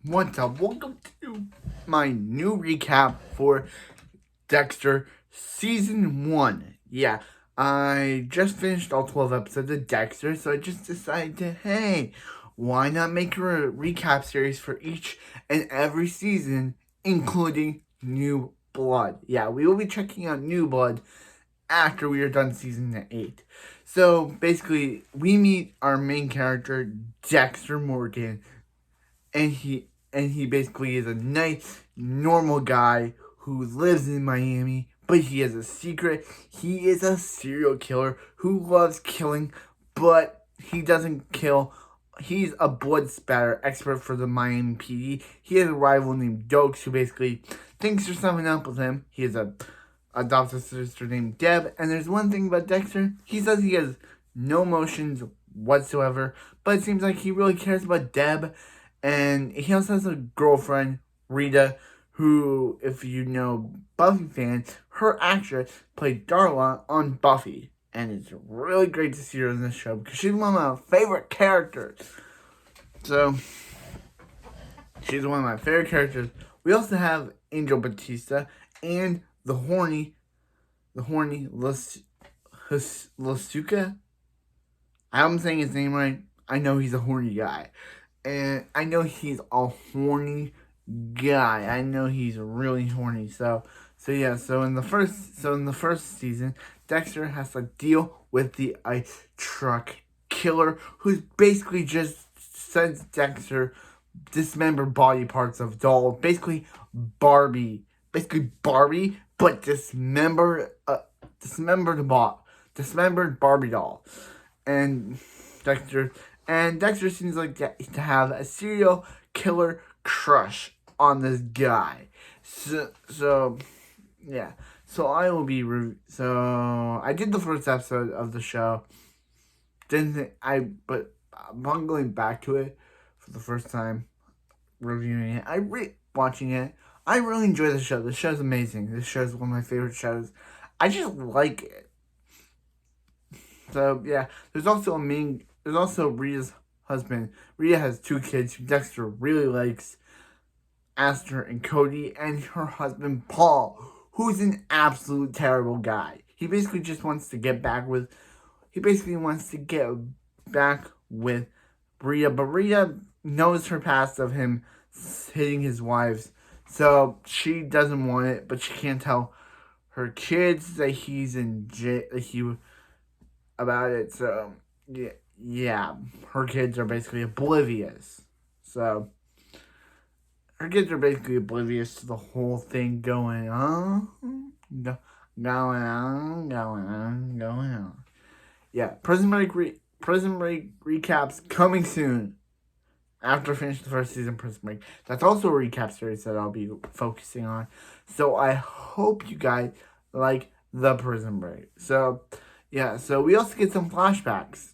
What's up? Welcome to my new recap for Dexter Season 1. Yeah, I just finished all 12 episodes of Dexter, so I just decided to, hey, why not make a recap series for each and every season, including New Blood? Yeah, we will be checking out New Blood after we are done Season 8. So, basically, we meet our main character, Dexter Morgan, and he basically is a nice, normal guy who lives in Miami, but he has a secret. He is a serial killer who loves killing, but he doesn't kill. He's a blood spatter expert for the Miami PD. He has a rival named Dokes who basically thinks there's something up with him. He has a adopted sister named Deb, and there's one thing about Dexter. He says he has no emotions whatsoever, but it seems like he really cares about Deb. And he also has a girlfriend, Rita, who, if you know Buffy fans, her actress played Darla on Buffy. And it's really great to see her in this show because she's one of my favorite characters. So, she's one of my favorite characters. We also have Angel Batista and the horny Lasuka. I'm saying his name right. I know he's a horny guy. And I know he's a horny guy. I know he's really horny. So in the first season, Dexter has to deal with the ice truck killer, who's basically just sends Dexter dismembered body parts of dolls, basically Barbie, but dismembered Barbie doll, and Dexter Dexter seems like to have a serial killer crush on this guy. So yeah. So I will be so I did the first episode of the show. But I'm going back to it for the first time, reviewing it. Watching it. I really enjoy the show. The show's amazing. This show's one of my favorite shows. I just like it. So yeah, there's also Rita's husband. Rita has 2 kids who Dexter really likes, Aster and Cody, and her husband Paul, who's an absolute terrible guy. He basically wants to get back with Rita, but Rita knows her past of him hitting his wives, so she doesn't want it, but she can't tell her kids that he's in jail, about it. So yeah, her kids are basically oblivious. So her kids are basically oblivious to the whole thing going on. Going on. Yeah, Prison Break recaps coming soon. After I finish the first season, Prison Break. That's also a recap series that I'll be focusing on. So I hope you guys like the Prison Break. So yeah, so we also get some flashbacks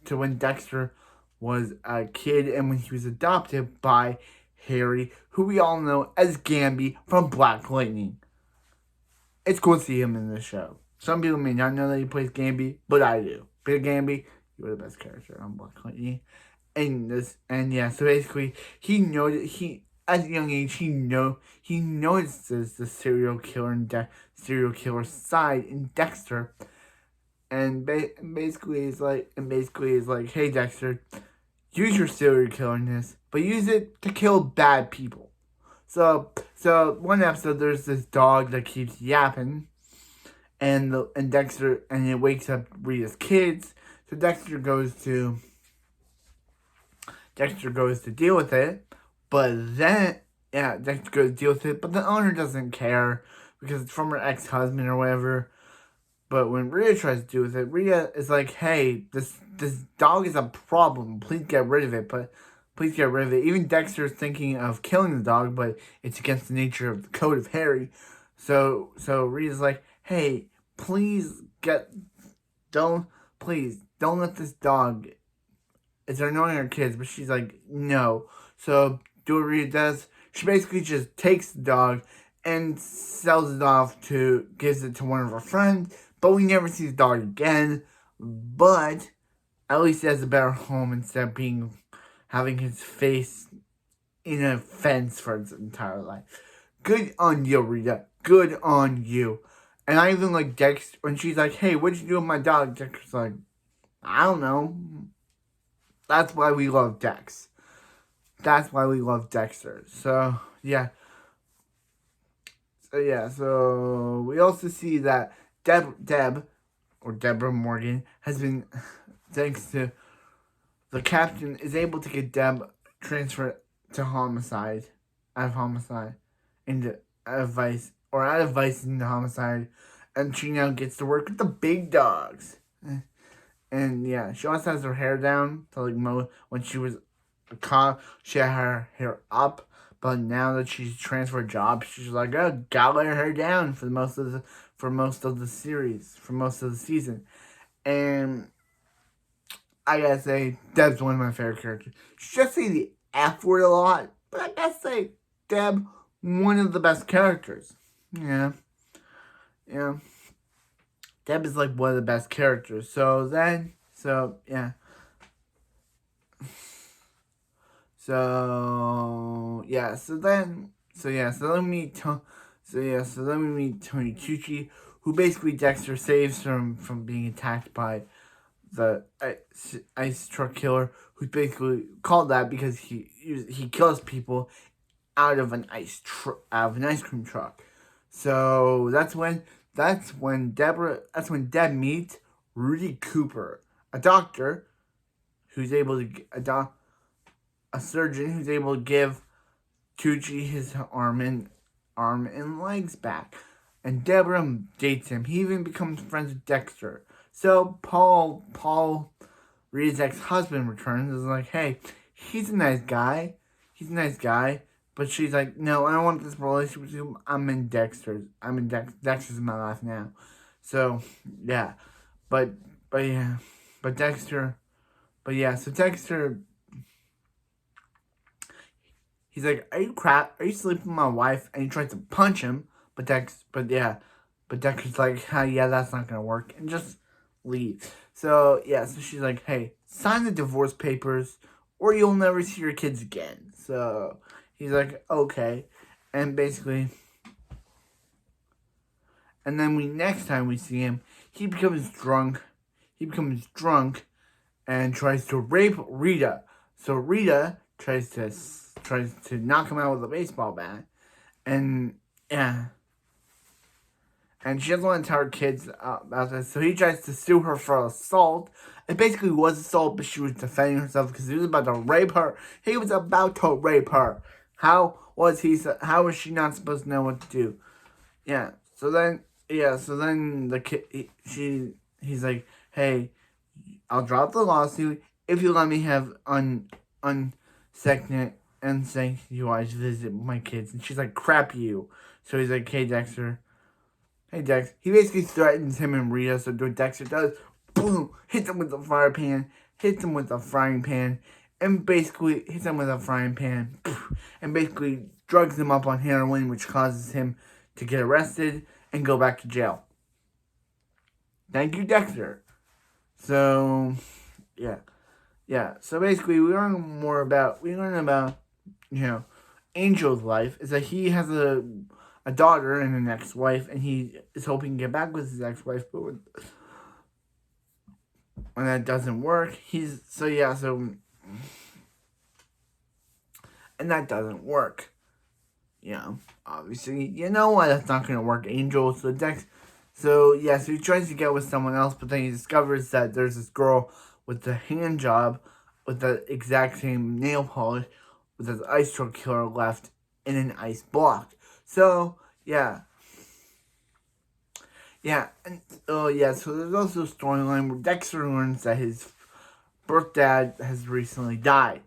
to when Dexter was a kid and when he was adopted by Harry, who we all know as Gamby from Black Lightning. It's cool to see him in this show. Some people may not know that he plays Gamby, but I do. Big Gamby, you were the best character on Black Lightning. And yeah, so basically at a young age he notices the serial killer side in Dexter, and basically is like, hey Dexter, use your serial killerness, but use it to kill bad people. So one episode there's this dog that keeps yapping, and Dexter, and it wakes up Rita's kids. So Dexter goes to deal with it, but then Dexter goes to deal with it, but the owner doesn't care because it's from her ex-husband or whatever. But when Rita tries to deal with it, Rita is like, hey, this dog is a problem. Please get rid of it. Even Dexter's thinking of killing the dog, but it's against the nature of the code of Harry. So Rita's like, hey, don't let this dog. It's annoying her kids, but she's like, no. So do what Rita does. She basically just takes the dog and sells it gives it to one of her friends, but we never see the dog again. But at least he has a better home instead of having his face in a fence for its entire life. Good on you, Rita. Good on you. And I even like Dexter when she's like, "Hey, what'd you do with my dog?" Dexter's like, "I don't know." That's why we love Dex. That's why we love Dexter. So yeah. So we also see that Deb or Deborah Morgan has been, thanks to the captain, is able to get Deb transferred to homicide, out of homicide, into out of vice into homicide, and she now gets to work with the big dogs. And yeah, she also has her hair down to like mow. When she was a cop, she had her hair up. But now that she's transferred jobs, she's like, oh, gotta let her hair down for most of the series, for most of the season. And I gotta say, Deb's one of my favorite characters. She just say the F word a lot, but I gotta say, Deb, one of the best characters. Yeah. Deb is like one of the best characters. So then, yeah. So then we meet Tony Tucci, who basically Dexter saves from being attacked by the ice truck killer, who's basically called that because he kills people out of an ice cream truck. So that's when Deb meets Rudy Cooper, a doctor who's able to a surgeon who's able to give Tucci his arm and legs back. And Deborah dates him. He even becomes friends with Dexter. So Paul Reed's ex-husband returns and is like, hey, he's a nice guy. But she's like, no, I don't want this relationship with you. I'm in Dexter's in my life now. So yeah. But Dexter he's like, are you sleeping with my wife? And he tries to punch him, but Dexter's like, yeah, that's not gonna work, and just leave. So she's like, hey, sign the divorce papers, or you'll never see your kids again. So he's like, okay, and basically, and then next time we see him, he becomes drunk. And tries to rape Rita. So Rita tries to knock him out with a baseball bat, and yeah, and she doesn't want to tell her kids about this. So he tries to sue her for assault. It basically was assault, but she was defending herself because he was about to rape her. How was she not supposed to know what to do? Yeah. So then the kid he's like, hey, I'll drop the lawsuit if you let me have unsanctuarized visit with my kids. And she's like, crap you. So he's like, hey, Dexter. Hey, Dex. He basically threatens him and Rita. So what Dexter does, boom, hits him with the frying pan, and basically hits him with a frying pan, and basically drugs him up on heroin, which causes him to get arrested and go back to jail. Thank you, Dexter. So, yeah. So basically, we learn about, Angel's life is that he has a daughter and an ex-wife, and he is hoping to get back with his ex-wife, but when that doesn't work, and that doesn't work. Obviously, you know why that's not going to work, Angel. So he tries to get with someone else, but then he discovers that there's this girl with the hand job, with the exact same nail polish, with this ice truck killer left in an ice block. So, yeah. So there's also a storyline where Dexter learns that his birth dad has recently died.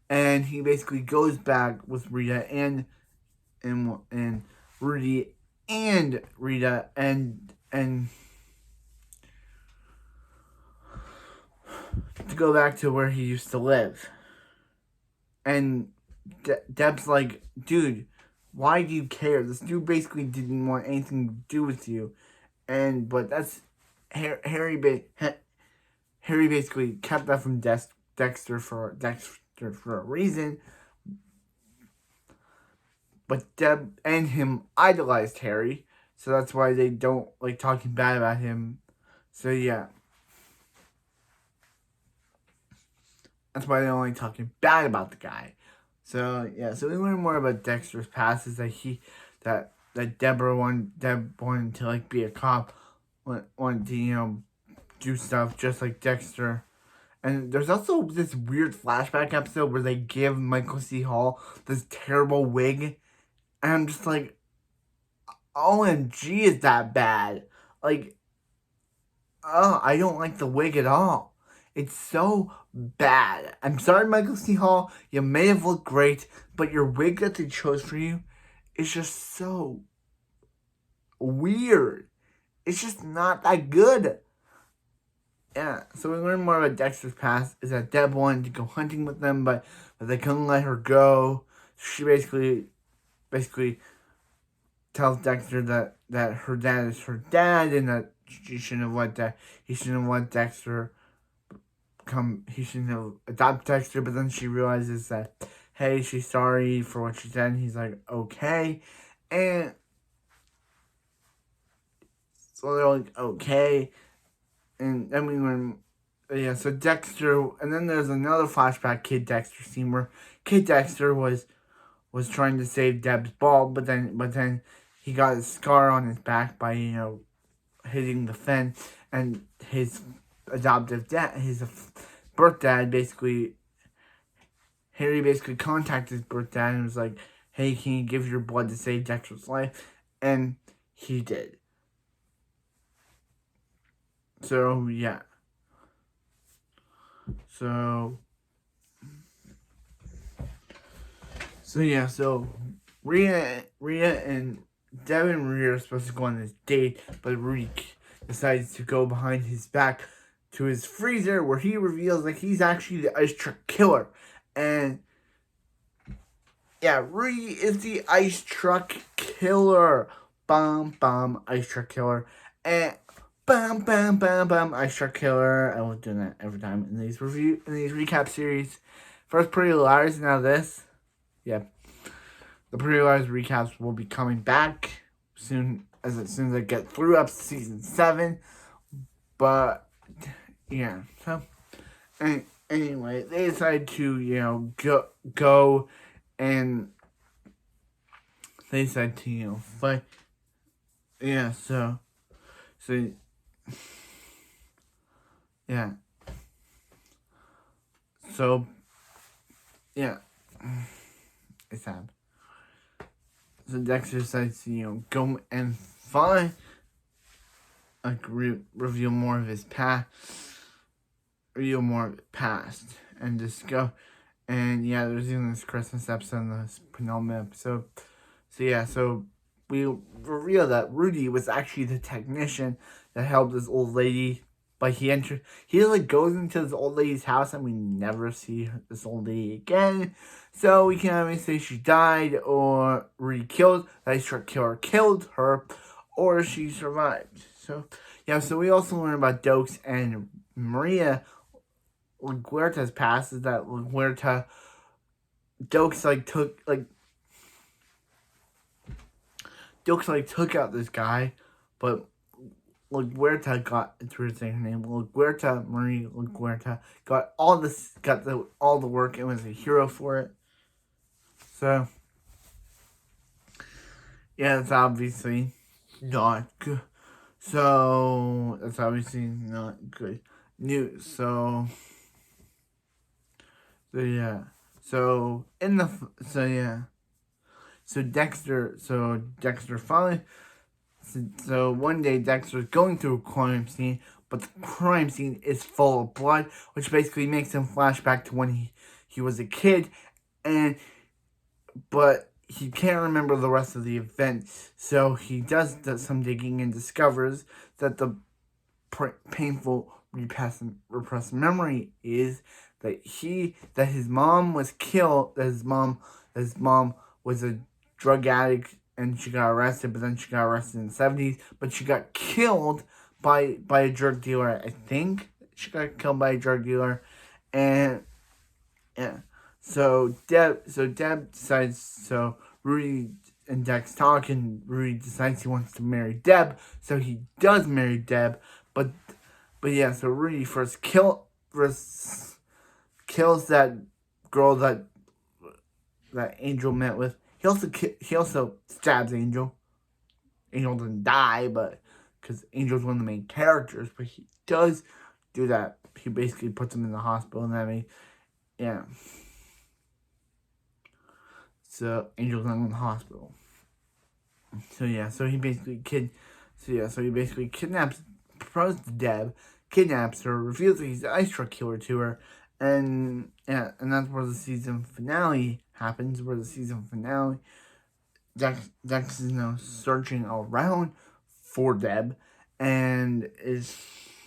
And he basically goes back with Rita and Rudy and Rita and to go back to where he used to live. And Deb's like, dude, why do you care? This dude basically didn't want anything to do with you. But that's Harry basically kept that from Dexter for a reason. but Deb and him idolized Harry, so that's why they don't like talking bad about him. So yeah, that's why they're only talking bad about the guy. So yeah, so we learn more about Dexter's past is that Deb wanted to like be a cop, wanted to do stuff just like Dexter. And there's also this weird flashback episode where they give Michael C. Hall this terrible wig, and I'm just like, OMG, is that bad? Like, oh, I don't like the wig at all. It's so bad. I'm sorry, Michael C. Hall. You may have looked great, but your wig that they chose for you is just so weird. It's just not that good. Yeah, so we learn more about Dexter's past is that Deb wanted to go hunting with them, but they couldn't let her go. She basically tells Dexter that her dad is her dad and that he shouldn't have let Dexter come. He shouldn't have adopted Dexter. But then she realizes that, hey, she's sorry for what she said. And he's like, okay, and so they're like, okay, and then we learn. Yeah, so Dexter, and then there's another flashback Kid Dexter scene where Kid Dexter was trying to save Deb's ball, but then he got a scar on his back by hitting the fence, and his adoptive dad, his birth dad, Harry basically contacted his birth dad and was like, "Hey, can you give your blood to save Dexter's life?" And he did. So yeah. So yeah, so Rhea and Deb and Rhea are supposed to go on this date, but Reek decides to go behind his back to his freezer where he reveals that he's actually the ice truck killer. And yeah, Rhea is the ice truck killer. Bum bum ice truck killer. And bum bum bum bum ice truck killer. I was doing that every time in these recap series. First Pretty Liars, now this. Yeah. The Pretty Liars recaps will be coming back soon as I get through up to season 7. But yeah, so anyway, they decided to go and they decided to fight. Yeah, so yeah, so yeah, it's sad. So Dexter decides to, go and find, reveal more of his past, and just go. And yeah, there's even this Christmas episode, this penultimate episode. So yeah, so we reveal that Rudy was actually the technician that helped this old lady. But he goes into this old lady's house and we never see this old lady again. So we can either say she died or Rudy killed, the ice truck killer killed her, or she survived. So yeah, so we also learn about Dokes and Maria LaGuerta's past is that Dokes took out this guy, but LaGuerta got, it's weird saying her name, Marie LaGuerta got all the work and was a hero for it. So yeah, that's obviously not good. So that's obviously not good news. So yeah. So Dexter finally. So one day Dexter's going through a crime scene, but the crime scene is full of blood, which basically makes him flash back to when he was a kid, but he can't remember the rest of the event. So he does some digging and discovers that the painful repressed memory is that his mom was killed. That his mom was a drug addict. And she got arrested, but then she got arrested in the 70s. But she got killed by a drug dealer. I think she got killed by a drug dealer, and yeah. So Deb decides. So Rudy and Dex talk, and Rudy decides he wants to marry Deb, so he does marry Deb. But yeah, so Rudy first kills that girl that Angel met with. He also stabs Angel. Angel doesn't die, but because Angel's one of the main characters, but he does do that. He basically puts him in the hospital, and yeah. So Angel's not in the hospital. So he basically kidnaps, proposes to Deb, kidnaps her, reveals that he's the ice truck killer to her, and that's where the season finale happens. Where the season finale, Dex is now searching around for Deb, and is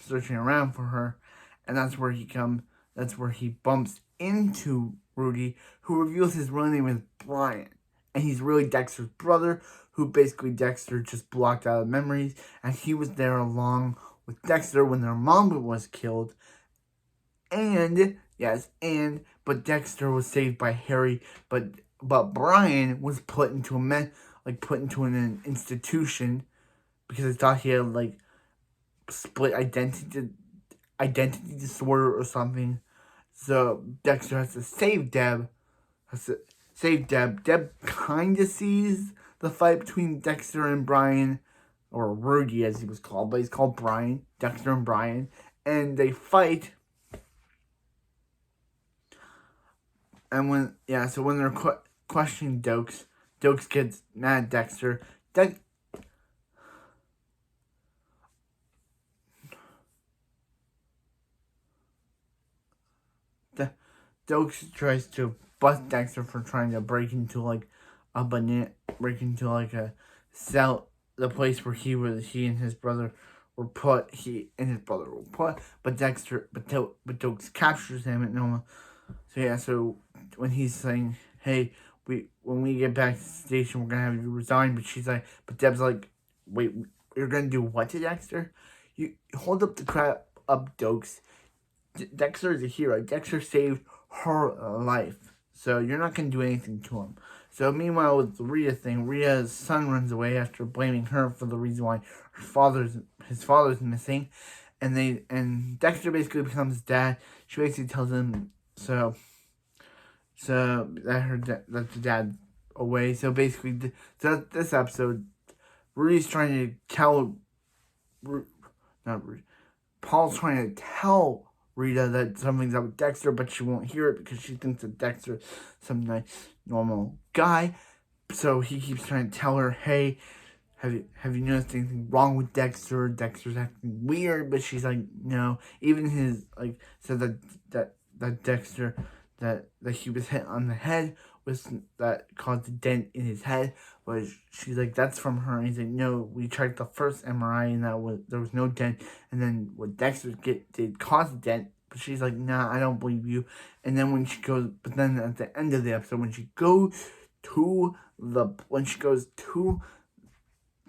searching around for her, and that's where he bumps into Rudy, who reveals his real name is Brian, and he's really Dexter's brother, who basically Dexter just blocked out of memories, and he was there along with Dexter when their mom was killed, but Dexter was saved by Harry, but Brian was put into an institution because they thought he had split identity disorder or something. So Dexter has to save Deb. Deb kind of sees the fight between Dexter and Brian, or Rudy as he was called, but he's called Brian. Dexter and Brian, and they fight. And when they're questioning Dokes gets mad at Dexter. Dokes tries to bust Dexter for trying to break into a cell, the place where he and his brother were put. But Dokes captures him at Noma. So when he's saying, "Hey, when we get back to the station, we're gonna have you resign," but Deb's like, "Wait, you're gonna do what to Dexter? You hold up the crap up, Dokes. Dexter is a hero. Dexter saved her life, so you're not gonna do anything to him." So meanwhile, with the Rita thing, Rita's son runs away after blaming her for the reason why his father's missing, and Dexter basically becomes dad. She basically tells him that the dad away. So basically, this episode, Rudy's trying to tell, Paul's trying to tell Rita that something's up with Dexter, but she won't hear it because she thinks that Dexter is some nice, normal guy. So he keeps trying to tell her, "Hey, have you noticed anything wrong with Dexter? Dexter's acting weird," but she's like, "No." Even his said that Dexter that he was hit on the head that caused a dent in his head, but she's like, "That's from her." And he's like, "No, we checked the first MRI and there was no dent, and then what Dexter did cause a dent." But she's like, "Nah, I don't believe you." And then then at the end of the episode, when she goes to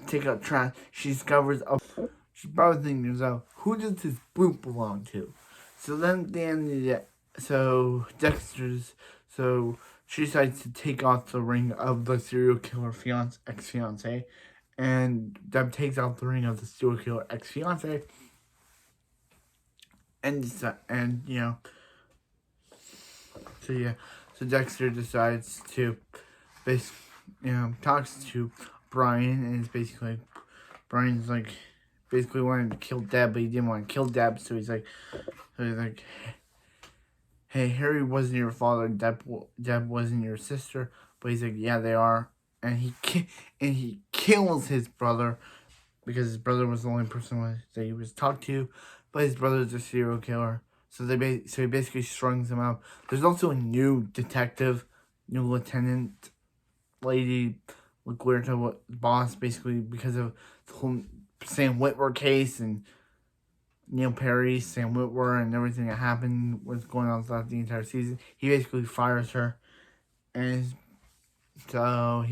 take out trash, she discovers she's probably thinking to herself, "Who does this boot belong to?" So then at the end of the she decides to take off the ring of the serial killer ex-fiance, and Deb takes off the ring of the serial killer ex-fiance, so Dexter decides to talks to Brian, and it's basically Brian's basically wanted to kill Deb, but he didn't want to kill Deb, so he's like, "Hey, Harry wasn't your father, Deb wasn't your sister," but he's like, "Yeah, they are," and he kills his brother because his brother was the only person that he was talked to, but his brother's a serial killer, so he basically strings him out. There's also a new lieutenant lady, Guerta boss, basically because of the whole Sam Witwer case and Neil Perry, Sam Witwer, and everything that happened was going on throughout the entire season. He basically fires her, and so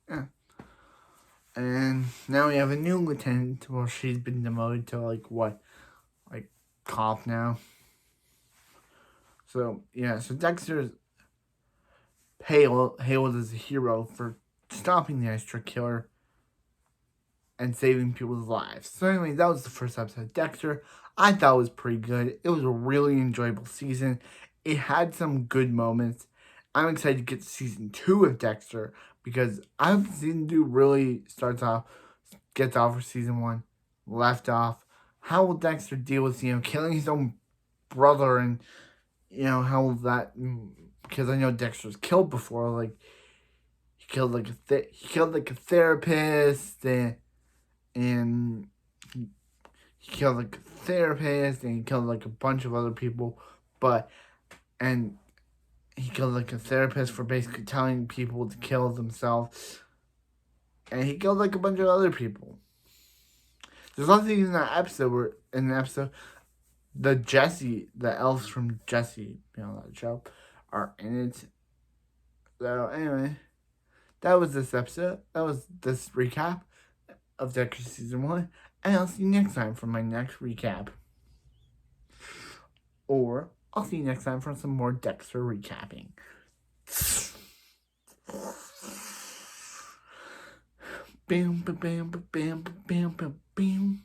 yeah. And now we have a new lieutenant. Well, she's been demoted to like cop now. So yeah, so Dexter's hailed as a hero for stopping the extra killer and saving people's lives. So anyway, that was the first episode of Dexter. I thought it was pretty good. It was a really enjoyable season. It had some good moments. I'm excited to get to season 2 of Dexter because I hope season 2 really gets off where season 1 left off. How will Dexter deal with, killing his own brother, and, how will that, because I know Dexter's killed before, like, he killed like a therapist, and he killed like a therapist, and he killed like a bunch of other people, and he killed like a therapist for basically telling people to kill themselves, and he killed like a bunch of other people. There's lots of things in the episode, the elves from Jesse, that show, are in it. So anyway, that was this episode. That was this recap of Dexter Season 1. And I'll see you next time for my next recap. Or I'll see you next time for some more Dexter recapping. Bam, bam, bam, bam, bam, bam, bam.